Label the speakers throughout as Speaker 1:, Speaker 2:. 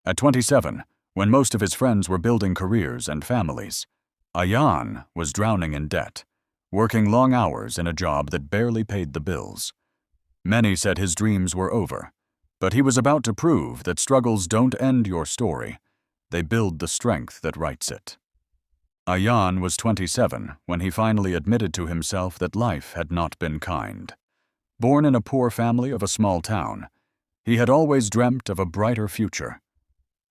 Speaker 1: At 27, when most of his friends were building careers and families, Ayan was drowning in debt, working long hours in a job that barely paid the bills. Many said his dreams were over, but he was about to prove that struggles don't end your story. They build the strength that writes it. Ayan was 27 when he finally admitted to himself that life had not been kind. Born in a poor family of a small town, he had always dreamt of a brighter future.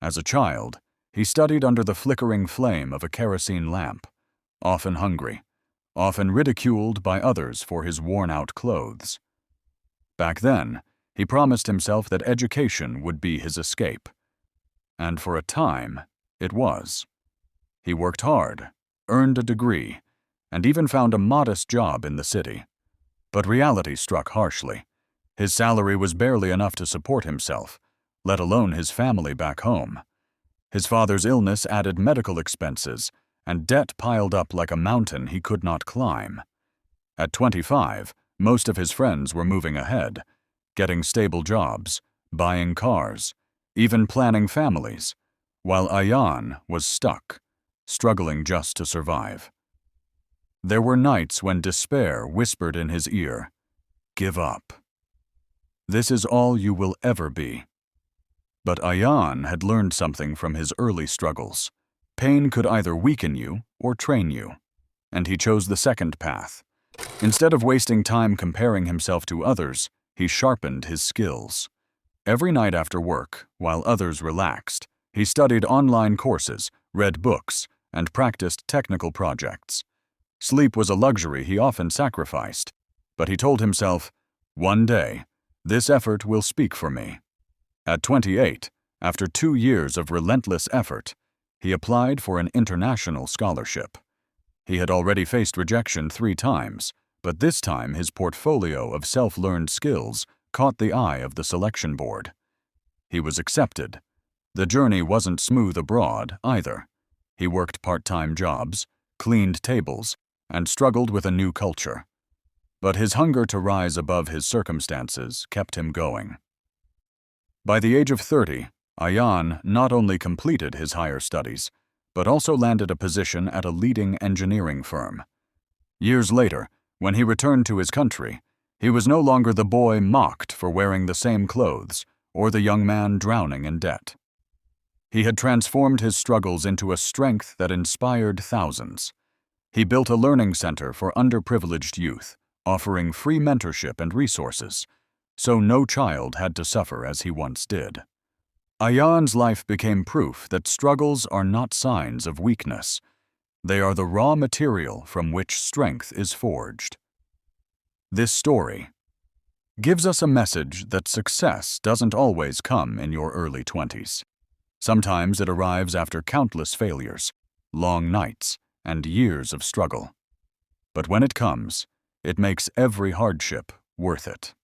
Speaker 1: As a child, he studied under the flickering flame of a kerosene lamp, often hungry, often ridiculed by others for his worn-out clothes. Back then, he promised himself that education would be his escape. And for a time, it was. He worked hard, earned a degree, and even found a modest job in the city. But reality struck harshly. His salary was barely enough to support himself, let alone his family back home. His father's illness added medical expenses, and debt piled up like a mountain he could not climb. At 25, most of his friends were moving ahead, getting stable jobs, buying cars, even planning families, while Ayan was stuck, struggling just to survive. There were nights when despair whispered in his ear, "Give up. This is all you will ever be." But Ayan had learned something from his early struggles. Pain could either weaken you or train you, and he chose the second path. Instead of wasting time comparing himself to others, he sharpened his skills. Every night after work, while others relaxed, he studied online courses, read books, and practiced technical projects. Sleep was a luxury he often sacrificed, but he told himself, "One day, this effort will speak for me." At 28, after 2 years of relentless effort, he applied for an international scholarship. He had already faced rejection 3 times, but this time his portfolio of self-learned skills caught the eye of the selection board. He was accepted. The journey wasn't smooth abroad, either. He worked part-time jobs, cleaned tables, and struggled with a new culture. But his hunger to rise above his circumstances kept him going. By the age of 30, Ayan not only completed his higher studies, but also landed a position at a leading engineering firm. Years later, when he returned to his country, he was no longer the boy mocked for wearing the same clothes or the young man drowning in debt. He had transformed his struggles into a strength that inspired thousands. He built a learning center for underprivileged youth, offering free mentorship and resources, so no child had to suffer as he once did. Ayan's life became proof that struggles are not signs of weakness. They are the raw material from which strength is forged. This story gives us a message that success doesn't always come in your early 20s. Sometimes it arrives after countless failures, long nights, and years of struggle. But when it comes, it makes every hardship worth it.